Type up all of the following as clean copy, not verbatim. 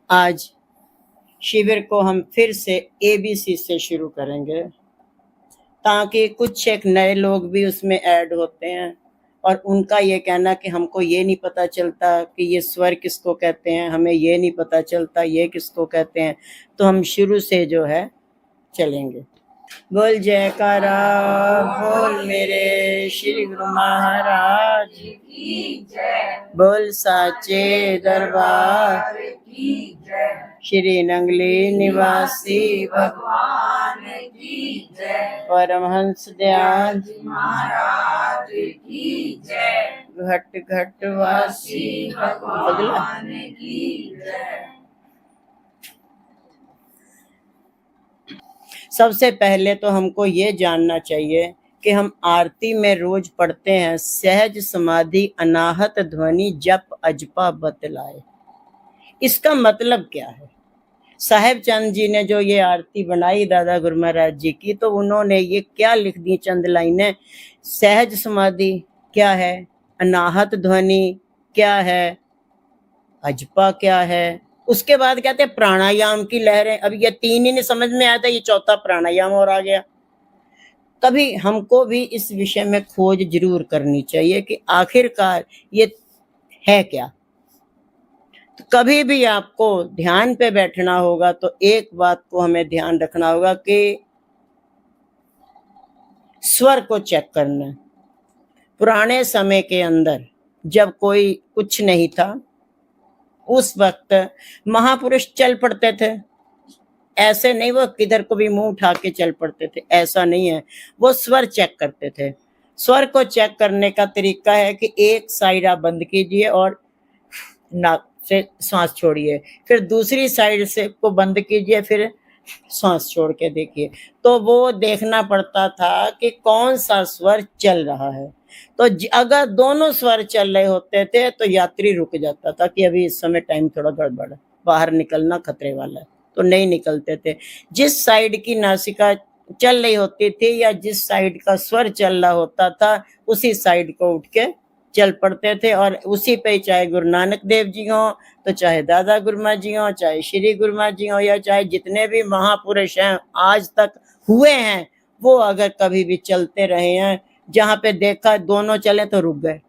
आज शिविर को हम फिर से ABC से शुरू करेंगे, ताकि कुछ एक नए लोग भी उसमें ऐड होते हैं और उनका ये कहना कि हमको ये नहीं पता चलता कि ये स्वर किसको कहते हैं, हमें ये नहीं पता चलता ये किसको कहते हैं, तो हम शुरू से जो है चलेंगे। बोल जयकारा, बोल मेरे श्री गुरु महाराज की जय, बोल साचे दरबार की जय, श्री नंगली निवासी भगवान की जय, परमहंस दयाल महाराज की जय, घट घट वासी भगवान की जय। सबसे पहले तो हमको ये जानना चाहिए कि हम आरती में रोज पढ़ते हैं, सहज समाधि अनाहत ध्वनि जप अजपा बतलाए। इसका मतलब क्या है? साहेब चंद जी ने जो ये आरती बनाई दादा गुरु महाराज जी की, तो उन्होंने ये क्या लिख दी चंद लाइनें। सहज समाधि क्या है, अनाहत ध्वनि क्या है, अजपा क्या है, उसके बाद कहते हैं प्राणायाम की लहरें। अब ये तीन ही नहीं समझ में आया था, ये चौथा प्राणायाम और आ गया। कभी हमको भी इस विषय में खोज जरूर करनी चाहिए कि आखिरकार ये है क्या। तो कभी भी आपको ध्यान पे बैठना होगा तो एक बात को हमें ध्यान रखना होगा कि स्वर को चेक करना। पुराने समय के अंदर जब कोई कुछ नहीं था, उस वक्त महापुरुष चल पड़ते थे। ऐसे नहीं वो किधर को भी मुंह उठा के चल पड़ते थे, ऐसा नहीं है। वो स्वर चेक करते थे। स्वर को चेक करने का तरीका है कि एक साइड आप बंद कीजिए और नाक से सांस छोड़िए, फिर दूसरी साइड से को बंद कीजिए, फिर सांस छोड़ के देखिए। तो वो देखना पड़ता था कि कौन सा स्वर चल रहा है। तो अगर दोनों स्वर चल रहे होते थे तो यात्री रुक जाता था कि अभी इस समय टाइम थोड़ा गड़बड़ है, बाहर निकलना खतरे वाला है, तो नहीं निकलते थे। जिस साइड की नासिका चल रही होती थी या जिस साइड का स्वर चल रहा होता था, उसी साइड को उठ के चल पड़ते थे। और उसी पे चाहे गुरु नानक देव जी हों, तो चाहे दादा गुरुमा जी हों, चाहे श्री गुरुमा जी हों, या चाहे जितने भी महापुरुष हैं आज तक हुए हैं, वो अगर कभी भी चलते रहे हैं, जहाँ पे देखा दोनों चले तो रुक गए,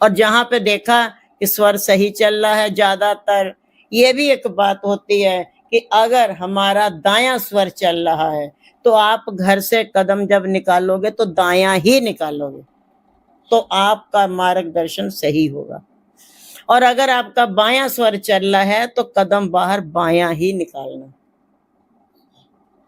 और जहाँ पे देखा कि स्वर सही चल रहा है ज्यादातर। ये भी एक बात होती है कि अगर हमारा दायां स्वर चल रहा है तो आप घर से कदम जब निकालोगे तो दायां ही निकालोगे, तो आपका मार्गदर्शन सही होगा। और अगर आपका बायां स्वर चल रहा है तो कदम बाहर बायां ही निकालना,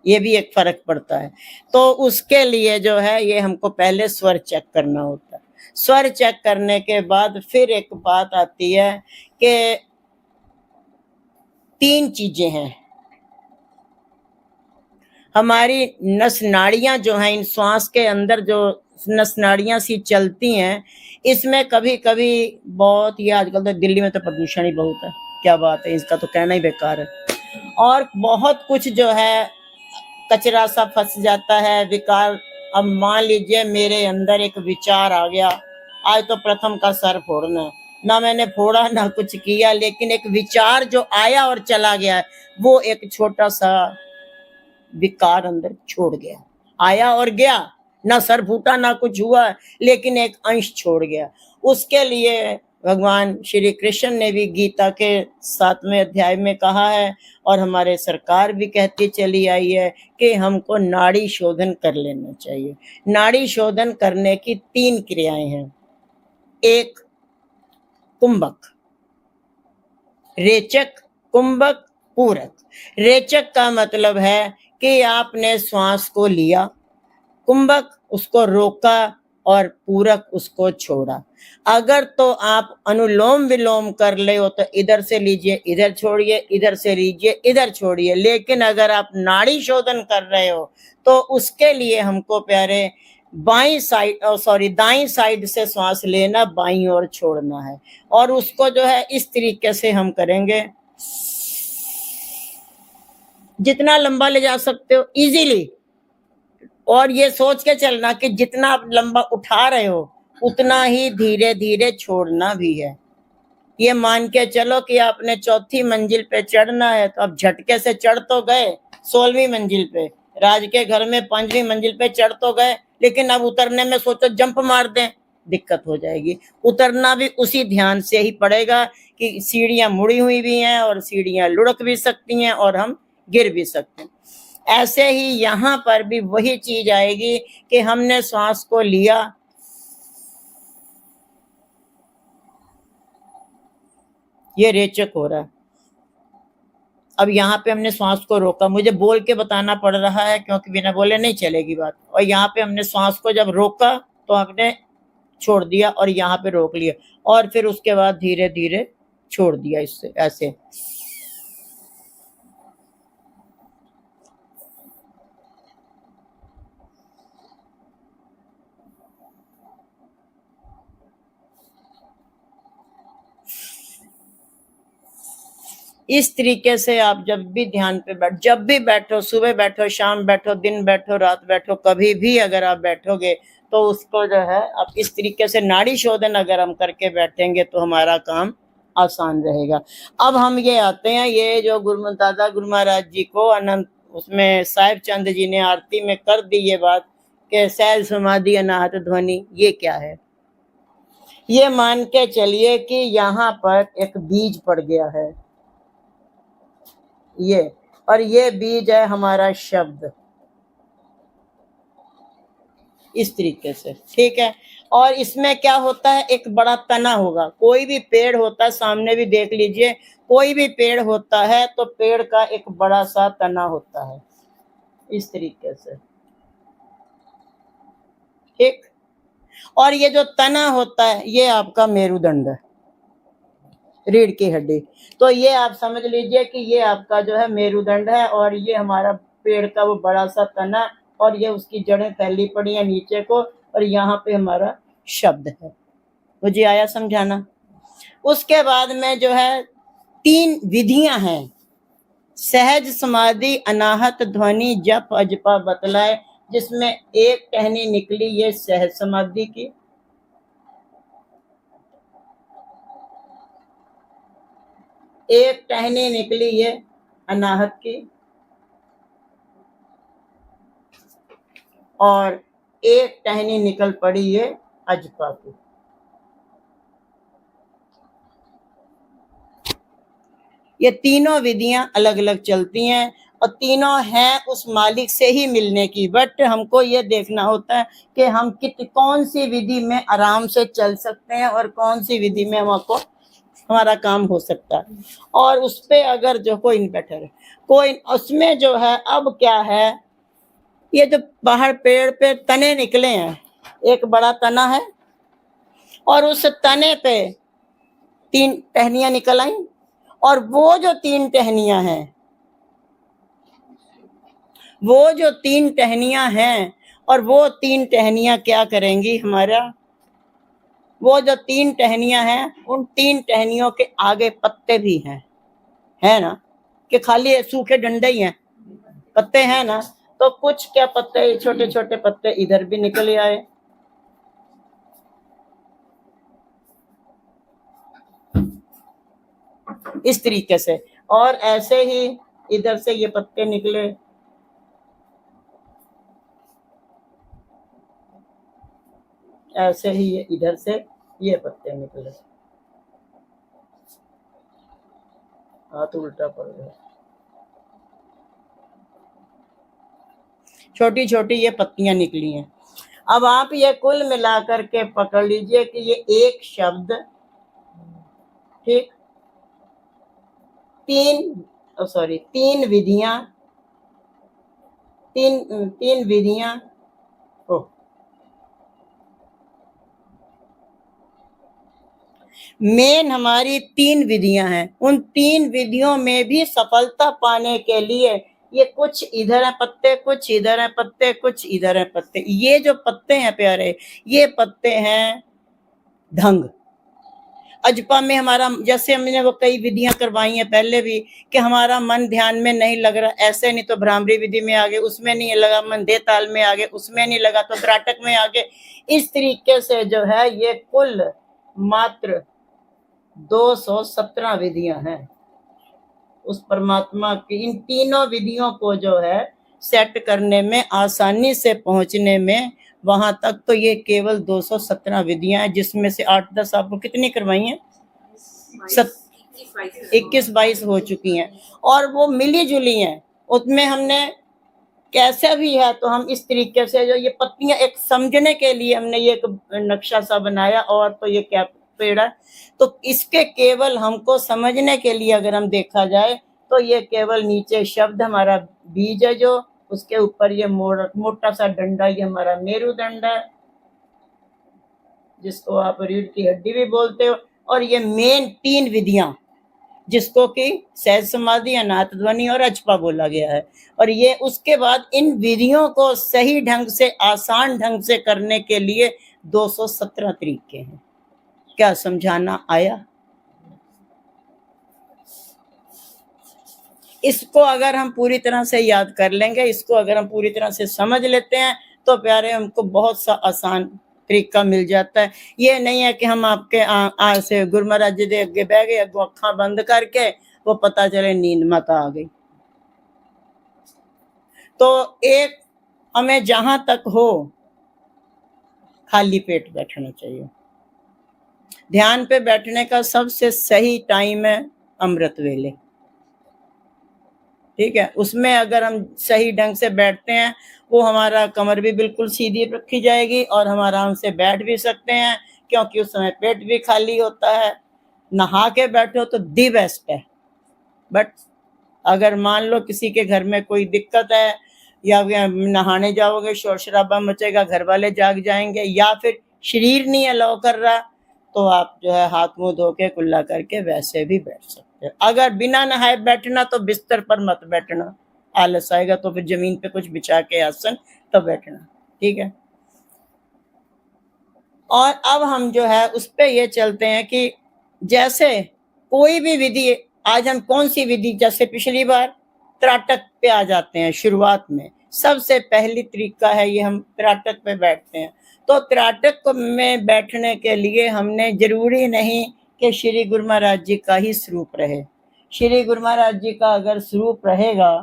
ये भी एक फर्क पड़ता है। तो उसके लिए जो है ये हमको पहले स्वर चेक करना होता है। स्वर चेक करने के बाद फिर एक बात आती है कि तीन चीजें हैं। हमारी नस नाड़ियां जो हैं, इन श्वास के अंदर जो नस नाड़ियां सी चलती हैं, इसमें कभी कभी बहुत, ये आजकल तो दिल्ली में तो प्रदूषण ही बहुत है, क्या बात है, इसका तो कहना ही बेकार है। और बहुत कुछ जो है कचरा सा फंस जाता है, विकार। अब मान लीजिए मेरे अंदर एक विचार आ गया, आज तो प्रथम का सर फोड़ना, ना मैंने फोड़ा ना कुछ किया, लेकिन एक विचार जो आया और चला गया, वो एक छोटा सा विकार अंदर छोड़ गया, आया और गया, ना सर फूटा ना कुछ हुआ, लेकिन एक अंश छोड़ गया। उसके लिए भगवान श्री कृष्ण ने भी गीता के 7वें अध्याय में कहा है, और हमारे सरकार भी कहती चली आई है कि हमको नाड़ी शोधन कर लेना चाहिए। नाड़ी शोधन करने की 3 क्रियाएं हैं। एक कुंभक, रेचक, कुंभक, पूरक। रेचक का मतलब है कि आपने श्वास को लिया, कुंभक उसको रोका और पूरक उसको छोड़ा। अगर तो आप अनुलोम विलोम कर ले हो तो इधर से लीजिए इधर छोड़िए, इधर से लीजिए इधर छोड़िए। लेकिन अगर आप नाड़ी शोधन कर रहे हो तो उसके लिए हमको प्यारे दाई साइड से श्वास लेना, बाईं ओर छोड़ना है। और उसको जो है इस तरीके से हम करेंगे, जितना लंबा ले जा सकते हो इजीली, और ये सोच के चलना कि जितना आप लंबा उठा रहे हो उतना ही धीरे धीरे छोड़ना भी है। ये मान के चलो कि आपने चौथी मंजिल पे चढ़ना है, तो अब झटके से चढ़ तो गए 16वीं मंजिल पे, राज के घर में 5वीं मंजिल पे चढ़ तो गए, लेकिन अब उतरने में सोचो जंप मार दें, दिक्कत हो जाएगी। उतरना भी उसी ध्यान से ही पड़ेगा कि सीढ़ियां मुड़ी हुई भी हैं और सीढ़ियां लुढ़क भी सकती हैं और हम गिर भी सकते हैं। ऐसे ही यहाँ पर भी वही चीज आएगी कि हमने श्वास को लिया, ये रेचक हो रहा है। अब यहाँ पे हमने श्वास को रोका, मुझे बोल के बताना पड़ रहा है क्योंकि बिना बोले नहीं चलेगी बात। और यहाँ पे हमने श्वास को जब रोका तो हमने छोड़ दिया और यहाँ पे रोक लिया और फिर उसके बाद धीरे धीरे छोड़ दिया, इससे ऐसे। इस तरीके से आप जब भी ध्यान पे जब भी बैठो, सुबह बैठो, शाम बैठो, दिन बैठो, रात बैठो, कभी भी अगर आप बैठोगे तो उसको जो है आप इस तरीके से नाड़ी शोधन अगर हम करके बैठेंगे तो हमारा काम आसान रहेगा। अब हम ये आते हैं, ये जो दादा गुरु महाराज जी को अनंत उसमें साहिब चंद जी ने आरती में कर दी ये बात कि सहज समाधि अनाहत ध्वनि, ये क्या है? ये मान के चलिए कि यहाँ पर एक बीज पड़ गया है, ये, और ये बीज है हमारा शब्द, इस तरीके से, ठीक है। और इसमें क्या होता है, एक बड़ा तना होगा। कोई भी पेड़ होता है, सामने भी देख लीजिए, कोई भी पेड़ होता है तो पेड़ का एक बड़ा सा तना होता है, इस तरीके से, ठीक। और ये जो तना होता है ये आपका मेरुदंड है, रीढ़ की हड्डी। तो ये आप समझ लीजिए कि ये आपका जो है मेरुदंड है और ये हमारा पेड़ का वो बड़ा सा तना, और ये उसकी जड़ें फैली पड़ी हैं नीचे को, और यहाँ पे हमारा शब्द है। मुझे आया समझाना? उसके बाद में जो है 3 विधियां हैं, सहज समाधि, अनाहत ध्वनि, जप अजपा बतलाए, जिसमें एक टहनी निकली ये सहज समाधि की, एक टहनी निकली ये अनाहत की, और एक टहनी निकल पड़ी ये अजपा की। ये तीनों विधियां अलग अलग चलती हैं और तीनों हैं उस मालिक से ही मिलने की, बट हमको ये देखना होता है कि हम कौन सी विधि में आराम से चल सकते हैं और कौन सी विधि में हमको हमारा काम हो सकता है। और उस पे अगर जो कोई इन्वर्टर है, कोई उसमें जो है, अब क्या है, ये जो बाहर पेड़ पे तने निकले हैं, एक बड़ा तना है और उस तने पे 3 टहनियां निकल आई, और वो जो 3 टहनियां हैं, वो जो 3 टहनियां हैं, और वो 3 टहनियां क्या करेंगी हमारा, वो जो 3 टहनियां हैं, उन 3 टहनियों के आगे पत्ते भी हैं, है ना, कि खाली सूखे डंडे ही हैं, पत्ते हैं ना, तो कुछ क्या पत्ते, छोटे छोटे पत्ते इधर भी निकल आए, इस तरीके से, और ऐसे ही इधर से ये पत्ते निकले, ऐसे ही ये इधर से ये पत्ते निकले, हाथ उल्टा पड़ गया, छोटी छोटी ये पत्तियां निकली हैं। अब आप ये कुल मिलाकर के पकड़ लीजिए कि ये एक शब्द, ठीक, 3 विधियां, 3 विधियां, मेन हमारी 3 विधियां हैं। उन 3 विधियों में भी सफलता पाने के लिए ये कुछ इधर है पत्ते, कुछ इधर है पत्ते, कुछ इधर है पत्ते। ये जो पत्ते हैं प्यारे, ये पत्ते हैं ढंग। अजपा में हमारा, जैसे हमने वो कई विधियां करवाई हैं पहले भी, कि हमारा मन ध्यान में नहीं लग रहा, ऐसे नहीं तो भ्रामरी विधि में आगे, उसमें नहीं लगा, मन दे ताल में आगे, उसमें नहीं लगा तो त्राटक में आगे। इस तरीके से जो है ये कुल मात्र 217 विधियां हैं। उस परमात्मा की इन तीनों विधियों को जो है सेट करने में, आसानी से पहुंचने में, वहां तक तो ये केवल 217 विधियां हैं, जिसमें से 8-10 आपको कितनी करवाई हैं? 21-22 हो चुकी हैं, और वो मिली जुली हैं। उसमें हमने कैसे भी है तो हम इस तरीके से जो ये पत्तियां, एक समझने के लिए हमने ये एक नक्शा सा बनाया, और तो ये क्या पेड़ है, तो इसके केवल हमको समझने के लिए अगर हम देखा जाए तो ये केवल नीचे शब्द हमारा बीज है, जो उसके ऊपर ये मोटा सा डंडा, ये हमारा मेरुदंड है, जिसको आप रीढ़ की हड्डी भी बोलते हो, और ये मेन 3 विधियां, जिसको कि सहज समाधि, अनाहत ध्वनि और अचपा बोला गया है। और ये उसके बाद इन विधियों को सही ढंग से, आसान ढंग से करने के लिए 217 तरीके हैं। क्या समझाना आया? इसको अगर हम पूरी तरह से याद कर लेंगे, इसको अगर हम पूरी तरह से समझ लेते हैं, तो प्यारे हमको बहुत सा आसान तरीका मिल जाता है। ये नहीं है कि हम आपके से गुरु महाराज जी दे अगे बह गए, अगो अखा बंद करके वो पता चले नींद मत आ गई। तो एक हमें जहां तक हो खाली पेट बैठना चाहिए। ध्यान पे बैठने का सबसे सही टाइम है अमृत वेले, ठीक है। उसमें अगर हम सही ढंग से बैठते हैं, वो हमारा कमर भी बिल्कुल सीधी रखी जाएगी और हम आराम से बैठ भी सकते हैं, क्योंकि उस समय पेट भी खाली होता है। नहा के बैठो तो दी बेस्ट है। बट अगर मान लो किसी के घर में कोई दिक्कत है, या नहाने जाओगे शोर शराबा मचेगा, घर वाले जाग जाएंगे, या फिर शरीर नहीं अलाउ कर रहा, तो आप जो है हाथ मुंह धो के कुल्ला करके वैसे भी बैठ सकते हो। अगर बिना नहाए बैठना तो बिस्तर पर मत बैठना, आलस आएगा, तो फिर जमीन पे कुछ बिछा के आसन तो बैठना, ठीक है। और अब हम जो है उस पे ये चलते हैं कि जैसे कोई भी विधि, आज हम कौन सी विधि, जैसे पिछली बार त्राटक पे आ जाते हैं। शुरुआत में सबसे पहली तरीका है ये, हम त्राटक पे बैठते हैं। तो त्राटक में बैठने के लिए हमने, जरूरी नहीं कि श्री गुरु महाराज जी का ही स्वरूप रहे। श्री गुरु महाराज जी का अगर स्वरूप रहेगा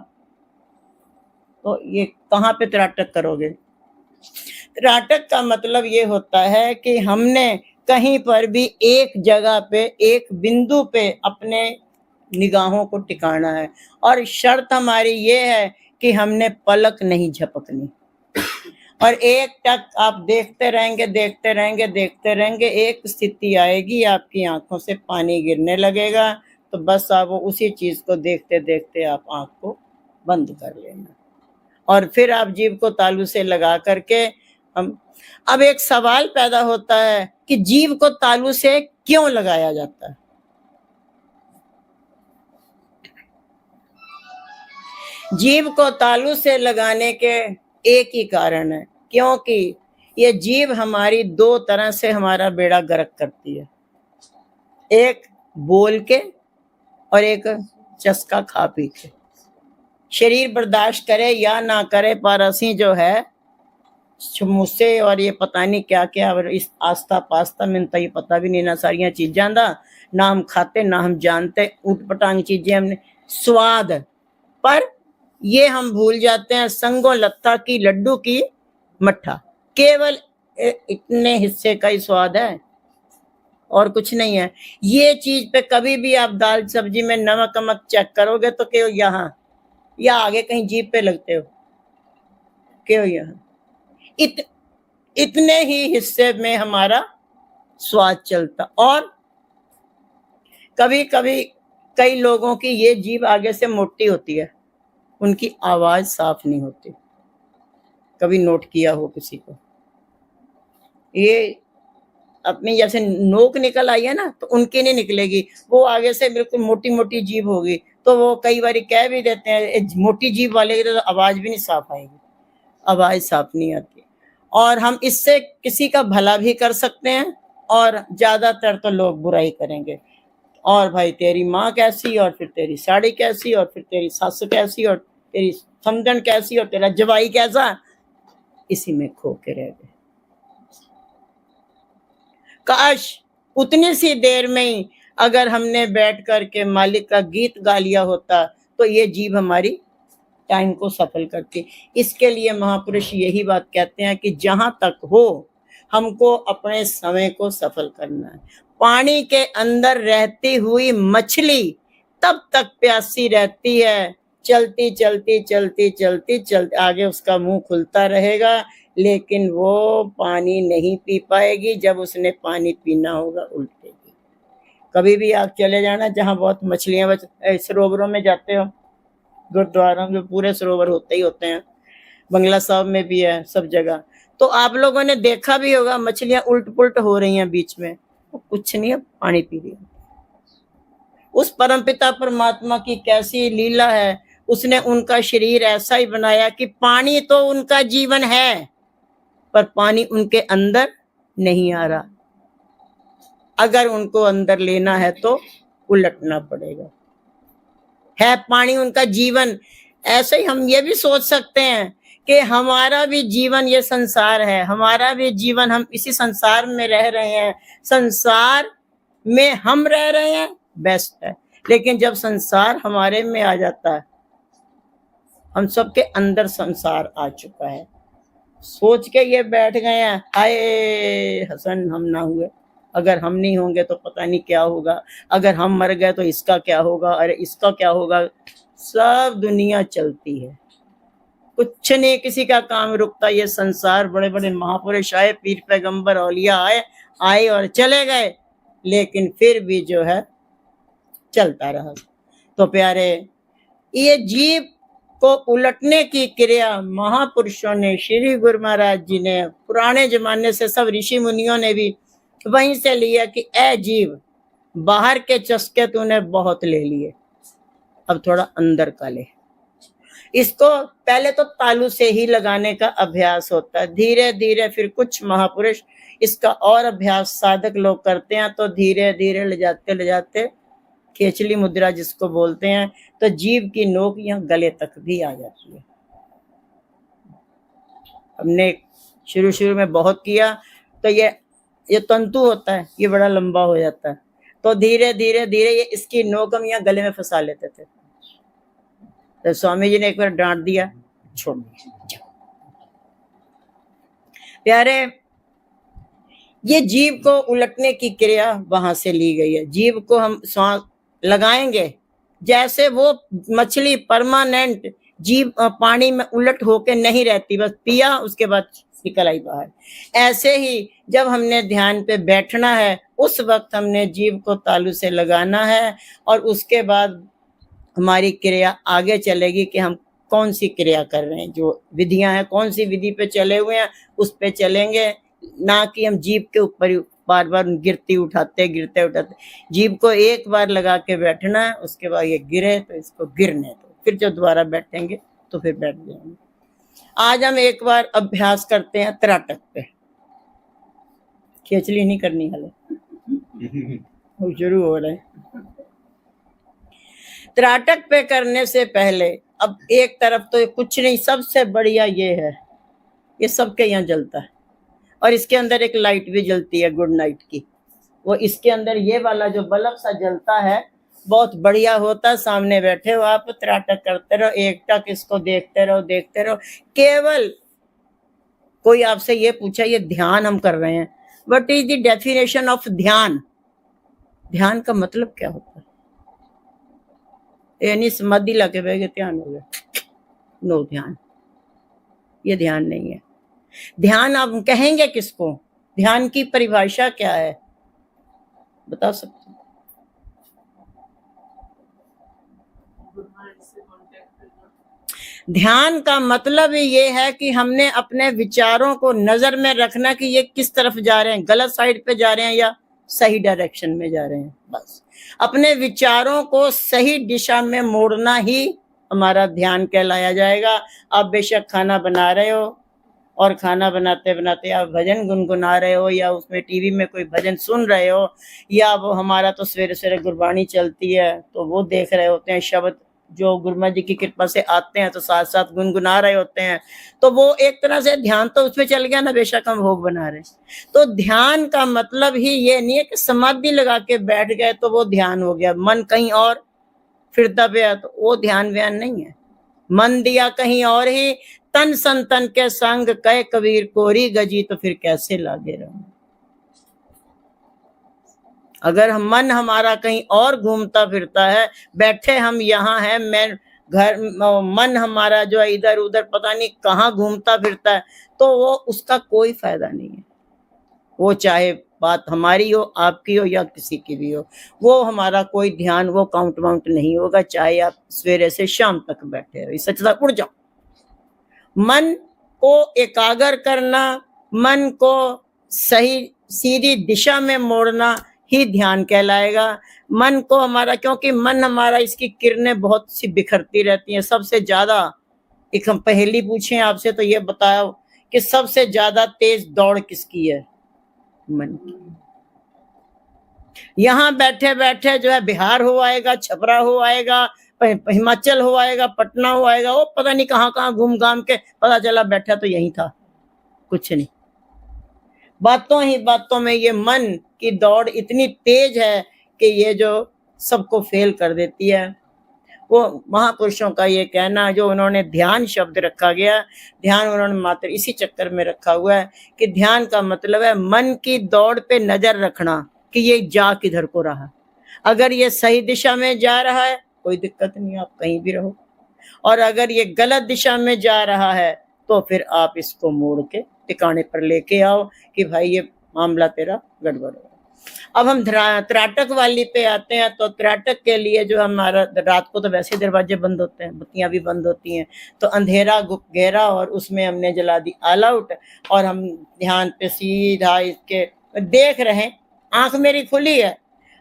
तो ये कहाँ पे त्राटक करोगे? त्राटक का मतलब ये होता है कि हमने कहीं पर भी एक जगह पे, एक बिंदु पे अपने निगाहों को टिकाना है, और शर्त हमारी ये है कि हमने पलक नहीं झपकनी, और एक टक आप देखते रहेंगे, देखते रहेंगे, देखते रहेंगे। एक स्थिति आएगी आपकी आंखों से पानी गिरने लगेगा, तो बस आप वो उसी चीज को देखते देखते आप आंख को बंद कर लेना, और फिर आप जीभ को तालू से लगा करके हम। अब एक सवाल पैदा होता है कि जीभ को तालू से क्यों लगाया जाता है? जीभ को तालू से लगाने के एक ही कारण है, क्योंकि ये जीभ हमारी 2 तरह से हमारा बेड़ा गर्क करती है, एक बोल के और एक चस्का खा पी के। शरीर बर्दाश्त करे या ना करे, पर असी जो है मुझसे और ये पता नहीं क्या क्या, इस आस्था पास्ता में तो ये पता भी नहीं ना सारिया चीजा दा, ना हम खाते ना हम जानते, ऊट पटांग चीजें हमने स्वाद, पर ये हम भूल जाते हैं संगो लत्था की लड्डू की मट्ठा, केवल इतने हिस्से का ही स्वाद है और कुछ नहीं है। ये चीज पे कभी भी आप दाल सब्जी में नमक अमक चेक करोगे तो क्यों यहाँ या आगे कहीं जीभ पे लगते हो, क्यों यहाँ इतने ही हिस्से में हमारा स्वाद चलता। और कभी कभी कई लोगों की ये जीभ आगे से मोटी होती है, उनकी आवाज साफ नहीं होती। कभी नोट किया हो किसी को? ये अपनी जैसे नोक निकल आई है ना, तो उनकी नहीं निकलेगी, वो आगे से बिल्कुल मोटी मोटी जीभ होगी, तो वो कई बार कह भी देते हैं मोटी जीभ वाले की तो आवाज भी नहीं साफ आएगी, आवाज साफ नहीं आती। और हम इससे किसी का भला भी कर सकते हैं, और ज्यादातर तो लोग बुराई करेंगे, और भाई तेरी माँ कैसी, और फिर तेरी साड़ी कैसी, और फिर तेरी सास कैसी, और तेरी समझन कैसी, और तेरा जवाई कैसा, इसी में खो के रह गए। काश उतनी सी देर में ही अगर हमने बैठ कर के मालिक का गीत गा लिया होता तो ये जीभ हमारी टाइम को सफल करती। इसके लिए महापुरुष यही बात कहते हैं कि जहां तक हो हमको अपने समय को सफल करना है। पानी के अंदर रहती हुई मछली तब तक प्यासी रहती है, चलती चलती चलती चलती चलती आगे उसका मुंह खुलता रहेगा, लेकिन वो पानी नहीं पी पाएगी। जब उसने पानी पीना होगा उल्टेगी। कभी भी आप चले जाना जहां बहुत मछलियां सरोवरों में जाते हो, गुरुद्वारों में पूरे सरोवर होते ही होते हैं, बंगला साहब में भी है, सब जगह। तो आप लोगों ने देखा भी होगा मछलियां उल्ट पुल्ट हो रही हैं बीच में, कुछ नहीं है, पानी पी रही है। उस परमपिता परमात्मा की कैसी लीला है, उसने उनका शरीर ऐसा ही बनाया कि पानी तो उनका जीवन है, पर पानी उनके अंदर नहीं आ रहा। अगर उनको अंदर लेना है तो उलटना पड़ेगा। है पानी उनका जीवन। ऐसे ही हम ये भी सोच सकते हैं कि हमारा भी जीवन ये संसार है, हमारा भी जीवन, हम इसी संसार में रह रहे हैं, संसार में हम रह रहे हैं, बेस्ट है। लेकिन जब संसार हमारे में आ जाता है, हम सबके अंदर संसार आ चुका है, सोच के ये बैठ गए हैं, हाय हसन हम ना हुए, अगर हम नहीं होंगे तो पता नहीं क्या होगा, अगर हम मर गए तो इसका क्या होगा, अरे इसका क्या होगा। सब दुनिया चलती है, कुछ नहीं किसी का काम रुकता। ये संसार, बड़े बड़े महापुरुष आए, पीर पैगंबर औलिया आए और चले गए, लेकिन फिर भी जो है चलता रहा। तो प्यारे, ये जीव को उलटने की क्रिया महापुरुषों ने, श्री गुरु महाराज जी ने, पुराने जमाने से सब ऋषि मुनियों ने भी वहीं से लिया कि ए जीव, बाहर के चस्के तूने बहुत ले लिए, अब थोड़ा अंदर का ले। इसको पहले तो तालू से ही लगाने का अभ्यास होता है, धीरे धीरे फिर कुछ महापुरुष इसका और अभ्यास साधक लोग करते हैं, तो धीरे धीरे ले जाते खेचली मुद्रा जिसको बोलते हैं, तो जीभ की नोक यहाँ गले तक भी आ जाती है। हमने शुरू में बहुत किया तो ये तंतु होता है, ये बड़ा लंबा हो जाता है, तो धीरे धीरे धीरे ये इसकी नोक हम यहाँ गले में फंसा लेते थे। तो स्वामी जी ने एक बार डांट दिया, छोड़ दिया। प्यारे, ये जीभ को उलटने की क्रिया वहां से ली गई है। जीभ को हम सांस लगाएंगे, जैसे वो मछली परमानेंट जीभ पानी में उलट होके नहीं रहती, बस पिया उसके बाद निकल आई बाहर। ऐसे ही जब हमने ध्यान पे बैठना है, उस वक्त हमने जीभ को तालू से लगाना है, और उसके बाद हमारी क्रिया आगे चलेगी कि हम कौन सी क्रिया कर रहे हैं, जो विधियां हैं, कौन सी विधि पे चले हुए हैं उस पे चलेंगे, ना कि हम जीभ के ऊपर बार बार गिरते उठाते। जीभ को एक बार लगा के बैठना है, उसके बाद ये गिरे तो इसको गिरने दो, फिर जब दोबारा बैठेंगे तो फिर बैठ जाएंगे। आज हम एक बार अभ्यास करते हैं त्राटक पे, खेचली नहीं करनी हाले शुरू हो रहे। त्राटक पे करने से पहले अब एक तरफ तो कुछ नहीं, सबसे बढ़िया ये है, ये सबके यहाँ जलता है, और इसके अंदर एक लाइट भी जलती है गुड नाइट की, वो इसके अंदर ये वाला जो बल्ब सा जलता है, बहुत बढ़िया होता है। सामने बैठे हो आप, त्राटक करते रहो, एक टक इसको देखते रहो। केवल कोई आपसे ये पूछा ये ध्यान हम कर रहे हैं, what is the definition of ध्यान? ध्यान का मतलब क्या होता है? यानी समाधि लगे बैठे ध्यान हो गया, नो ध्यान, ये ध्यान नहीं है। ध्यान आप कहेंगे किसको? ध्यान की परिभाषा क्या है, बता सकते? ध्यान का मतलब ये है कि हमने अपने विचारों को नजर में रखना कि ये किस तरफ जा रहे हैं, गलत साइड पे जा रहे हैं या सही डायरेक्शन में जा रहे हैं। बस अपने विचारों को सही दिशा में मोड़ना ही हमारा ध्यान कहलाया जाएगा। आप बेशक खाना बना रहे हो और खाना बनाते बनाते आप भजन गुनगुना रहे हो, या उसमें टीवी में कोई भजन सुन रहे हो, या वो हमारा तो सवेरे सवेरे गुरबानी चलती है तो वो देख रहे होते हैं, शब्द जो गुरुमा जी की कृपा से आते हैं तो साथ साथ गुनगुना रहे होते हैं, तो वो एक तरह से ध्यान तो उसमें चल गया ना, बेशक हम भोग बना रहे। तो ध्यान का मतलब ही ये नहीं है कि समाधि लगा के बैठ गए तो वो ध्यान हो गया, मन कहीं और फिरता गया तो वो ध्यान व्यान नहीं है। मन दिया कहीं और ही, तन संतन के संग कह कबीर कोरी गजी, तो फिर कैसे लागे रहो। अगर हम मन हमारा कहीं और घूमता फिरता है, बैठे हम यहाँ हैं, मैं घर, मन हमारा जो है इधर उधर पता नहीं कहाँ घूमता फिरता है, तो वो उसका कोई फायदा नहीं है। वो चाहे बात हमारी हो, आपकी हो या किसी की भी हो, वो हमारा कोई ध्यान, वो काउंट वाउंट नहीं होगा, चाहे आप सवेरे से शाम तक बैठे रहो। सचता उड़ जाओ। मन को एकाग्र करना, मन को सही सीधी दिशा में मोड़ना ही ध्यान कहलाएगा। मन को हमारा, क्योंकि मन हमारा, इसकी किरणें बहुत सी बिखरती रहती हैं। सबसे ज्यादा एक हम पहेली पूछें आपसे तो ये बताओ कि सबसे ज्यादा तेज दौड़ किसकी है? मन की। यहाँ बैठे बैठे जो है बिहार हो आएगा, छपरा हो आएगा, हिमाचल हो आएगा, पटना हो आएगा, वो पता नहीं कहाँ कहाँ घूम घाम के पता चला बैठा तो यही था, कुछ नहीं। बातों ही बातों में ये मन की दौड़ इतनी तेज है कि ये जो सबको फेल कर देती है। वो महापुरुषों का ये कहना, जो उन्होंने ध्यान शब्द रखा गया, ध्यान उन्होंने मात्र इसी चक्कर में रखा हुआ है कि ध्यान का मतलब है मन की दौड़ पे नजर रखना कि ये जा किधर को रहा। अगर ये सही दिशा में जा रहा है कोई दिक्कत नहीं, आप कहीं भी रहो, और अगर ये गलत दिशा में जा रहा है तो फिर आप इसको मोड़ के टिकाने पर लेके आओ कि भाई ये मामला तेरा गड़बड़ है। अब हम त्राटक वाली पे आते हैं। तो त्राटक के लिए जो हमारा, रात को तो वैसे दरवाजे बंद होते हैं, बत्तियां भी बंद होती हैं, तो अंधेरा गहरा, और उसमें हमने जला दी ऑल आउट, और हम ध्यान पे सीधा इसके देख रहे हैं। आंख मेरी खुली है,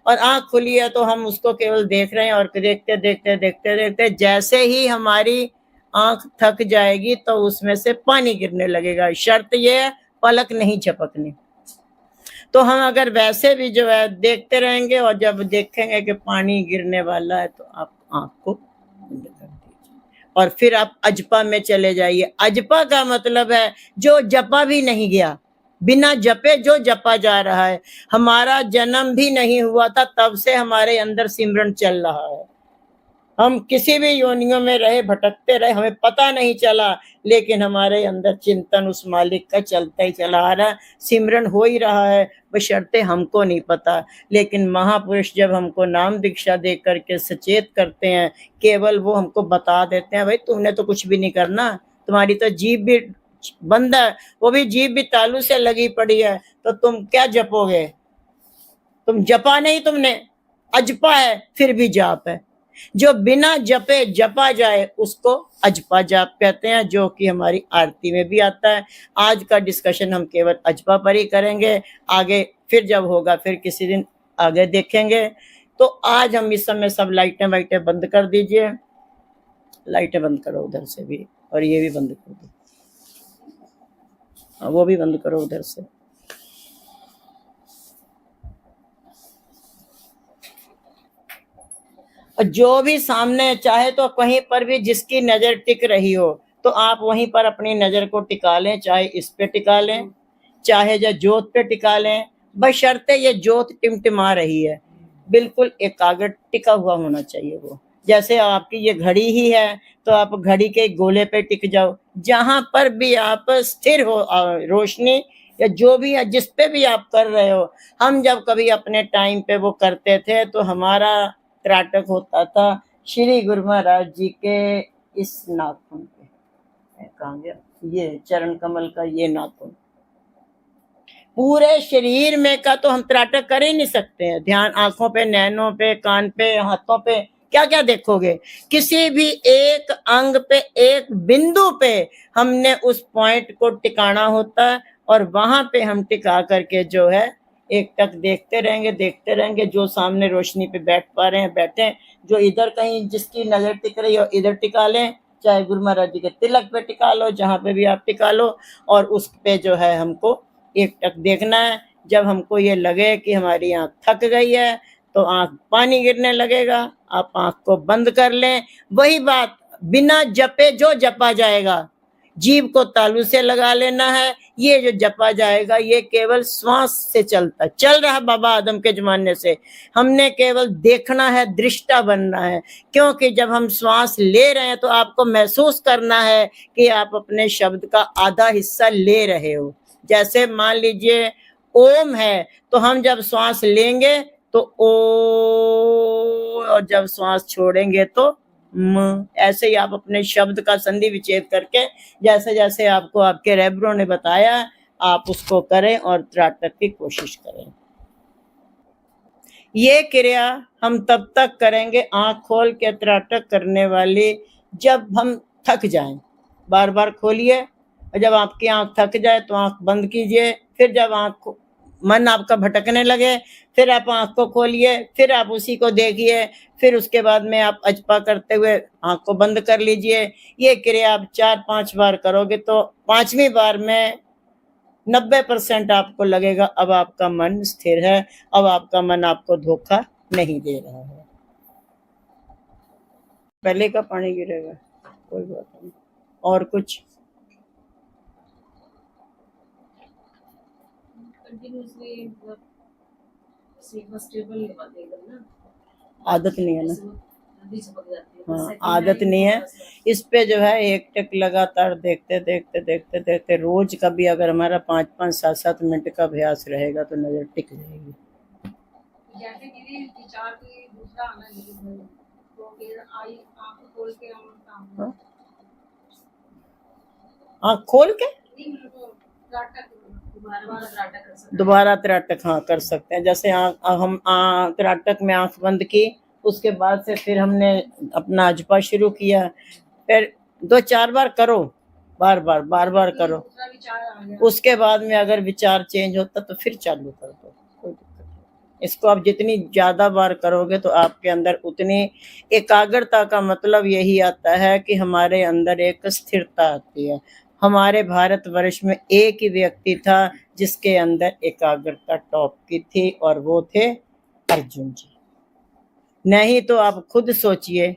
और आंख खुली है तो हम उसको केवल देख रहे हैं, और देखते देखते देखते देखते जैसे ही हमारी आंख थक जाएगी तो उसमें से पानी गिरने लगेगा। शर्त यह है पलक नहीं झपकनी। तो हम अगर वैसे भी जो है देखते रहेंगे, और जब देखेंगे कि पानी गिरने वाला है तो आप आंख को बंद कर दीजिए, और फिर आप अजपा में चले जाइए। अजपा का मतलब है जो जपा भी नहीं गया, बिना जपे जो जपा जा रहा है। हमारा जन्म भी नहीं हुआ था तब से हमारे अंदर सिमरन चल रहा है। हम किसी भी योनियों में रहे, भटकते रहे, हमें पता नहीं चला, लेकिन हमारे अंदर चिंतन उस मालिक का चलता ही चला आ रहा है, सिमरन हो ही रहा है, बशर्ते हमको नहीं पता। लेकिन महापुरुष जब हमको नाम दीक्षा दे करके सचेत करते हैं, केवल वो हमको बता देते हैं, भाई तुमने तो कुछ भी नहीं करना, तुम्हारी तो जीभ भी बंद है, वो भी जीभ भी तालू से लगी पड़ी है, तो तुम क्या जपोगे? तुम जपा नहीं, तुमने अजपा है, फिर भी जाप है। जो बिना जपे जपा जाए उसको अजपा जाप कहते हैं, जो कि हमारी आरती में भी आता है। आज का डिस्कशन हम केवल अजपा पर ही करेंगे, आगे फिर जब होगा फिर किसी दिन आगे देखेंगे। तो आज हम इस समय सब लाइटें वाइटें बंद कर दीजिए, लाइटें बंद करो उधर से भी, और ये भी बंद कर दो, वो भी बंद करो उधर से। जो भी सामने चाहे तो कहीं पर भी जिसकी नजर टिक रही हो तो आप वहीं पर अपनी नजर को टिका लें, चाहे इस पे टिका लें, चाहे जो जोत पे टिका लें, बशर्ते ये जोत टिमटिमा रही है, बिल्कुल एकाग्र टिका हुआ होना चाहिए। वो जैसे आपकी ये घड़ी ही है तो आप घड़ी के गोले पे टिक जाओ, जहां पर भी आप स्थिर हो, रोशनी या जो भी है जिस पे भी आप कर रहे हो। हम जब कभी अपने टाइम पे वो करते थे तो हमारा त्राटक होता था श्री गुरु महाराज जी के इस नाखून पे, कहाँ गया ये चरण कमल का ये नाखून, पूरे शरीर में का तो हम त्राटक कर ही नहीं सकते हैं। ध्यान आंखों पे, नैनों पे, कान पे, हाथों पे, क्या क्या देखोगे? किसी भी एक अंग पे, एक बिंदु पे हमने उस पॉइंट को टिकाना होता है, और वहां पे हम टिका करके जो है एक टक देखते रहेंगे। जो सामने रोशनी पे बैठ पा रहे हैं बैठे, जो इधर कहीं जिसकी नजर टिक रही हो इधर टिका लें, चाहे गुरु महाराज जी के तिलक पे टिका लो, जहां पे भी आप टिका लो, और उस पे जो है हमको एक टक देखना है। जब हमको ये लगे कि हमारी आंख थक गई है तो आंख पानी गिरने लगेगा, आप आंख को बंद कर लें। वही बात, बिना जपे जो जपा जाएगा, जीभ को तालू से लगा लेना है। ये जो जपा जाएगा ये केवल श्वास से चल रहा बाबा आदम के जमाने से। हमने केवल देखना है, दृष्टा बनना है। क्योंकि जब हम श्वास ले रहे हैं तो आपको महसूस करना है कि आप अपने शब्द का आधा हिस्सा ले रहे हो। जैसे मान लीजिए ओम है, तो हम जब श्वास लेंगे तो ओ, और जब श्वास छोड़ेंगे तो म। ऐसे ही आप अपने शब्द का संधि विच्छेद करके जैसे जैसे आपको आपके रहबरों ने बताया आप उसको करें और त्राटक की कोशिश करें। ये क्रिया हम तब तक करेंगे आंख खोल के त्राटक करने वाली जब हम थक जाएं। बार बार खोलिए और जब आपकी आंख थक जाए तो आंख बंद कीजिए। फिर जब मन आपका भटकने लगे फिर आप आंख को खोलिए, फिर आप उसी को देखिए, फिर उसके बाद में आप अजपा करते हुए आंख को बंद कर लीजिए। ये क्रिया आप 4-5 बार करोगे तो 5वीं बार में 90% आपको लगेगा अब आपका मन स्थिर है, अब आपका मन आपको धोखा नहीं दे रहा है। पहले का पानी गिरेगा, कोई बात नहीं। और कुछ आदत नहीं है ना? हाँ, आदत नहीं है। इस पे जो है एक टक लगातार देखते देखते देखते देखते रोज का भी अगर हमारा 5-5, 7-7 मिनट का अभ्यास रहेगा तो नजर टिक जाएगी। आँख खोल के दोबारा त्राटक हाँ कर सकते हैं। जैसे हम त्राटक में आंख बंद की, उसके बाद से फिर हमने अपना अजपा शुरू किया। फिर 2-4 बार करो, बार बार करो। उसके बाद में अगर विचार चेंज होता तो फिर चालू कर दो, कोई दिक्कत नहीं। इसको आप जितनी ज्यादा बार करोगे तो आपके अंदर उतनी एकाग्रता का मतलब यही आता है कि हमारे अंदर एक स्थिरता आती है। हमारे भारतवर्ष में एक ही व्यक्ति था जिसके अंदर एकाग्रता टॉप की थी और वो थे अर्जुन जी। नहीं तो आप खुद सोचिए,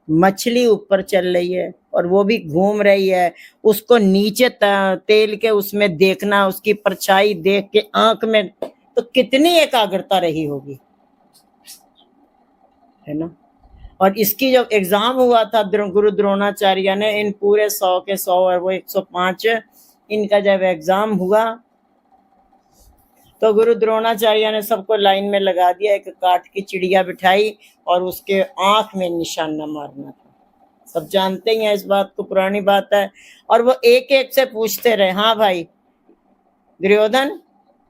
मछली ऊपर चल रही है और वो भी घूम रही है, उसको नीचे तेल के उसमें देखना, उसकी परछाई देख के आंख में, तो कितनी एकाग्रता रही होगी, है ना? और इसकी जब एग्जाम हुआ था गुरु द्रोणाचार्य ने, इन पूरे 100 के 100 और वो 105 इनका जब एग्जाम हुआ तो गुरु द्रोणाचार्य ने सबको लाइन में लगा दिया, एक काठ की चिड़िया बिठाई और उसके आंख में निशाना मारना था। सब जानते ही हैं इस बात को, पुरानी बात है। और वो एक एक से पूछते रहे, हाँ भाई दुर्योधन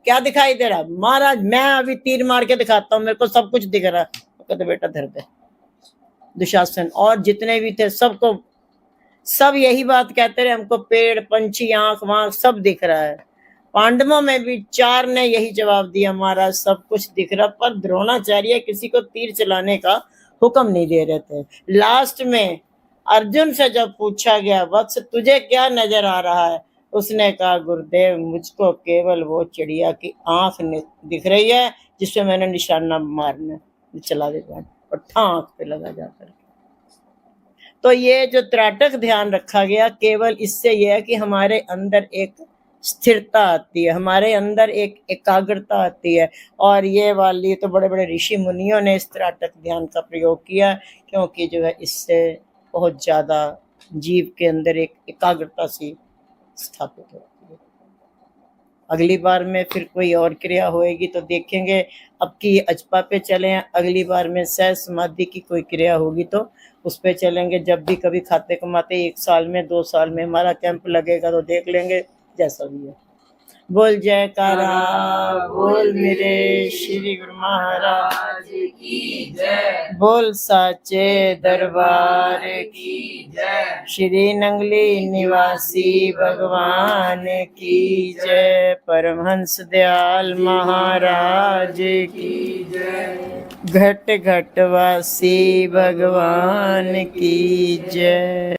क्या दिखाई दे रहा? महाराज मैं अभी तीर मार के दिखाता हूँ, मेरे को सब कुछ दिख रहा है। कहते बेटा धर दे। दुशासन और जितने भी थे सबको सब यही बात कहते रहे, हमको पेड़ पंछी आंख वाँख सब दिख रहा है। पांडवों में भी 4 ने यही जवाब दिया, महाराज सब कुछ दिख रहा, पर द्रोणाचार्य किसी को तीर चलाने का हुक्म नहीं दे रहे थे। लास्ट में अर्जुन से जब पूछा गया, वत्स तुझे क्या नजर आ रहा है? उसने कहा, गुरुदेव मुझको केवल वो चिड़िया की आंख दिख रही है जिसपे मैंने निशाना मारने चला दिया और आंख पे लगा जाकर। तो ये जो त्राटक ध्यान रखा गया केवल इससे यह है कि हमारे अंदर एक स्थिरता आती है, हमारे अंदर एक एकाग्रता आती है। और ये वाली तो बड़े बड़े ऋषि मुनियों ने इस त्राटक ध्यान का प्रयोग किया, क्योंकि जो है इससे बहुत ज्यादा जीव के अंदर एक एकाग्रता सी स्थापित होती है। अगली बार में फिर कोई और क्रिया होएगी तो देखेंगे। अब की अजपा पे चले, अगली बार में सह समाधि की कोई क्रिया होगी तो उस पे चलेंगे। जब भी कभी खाते कमाते 1 साल में 2 साल में हमारा कैंप लगेगा तो देख लेंगे, जैसा भी है। बोल जयकारा बोल मेरे श्री गुरु महाराज की जय, बोल साचे दरबार की जय, श्री नंगली निवासी भगवान की जय, परमहंस दयाल महाराज की जय, घट घट वासी भगवान की जय।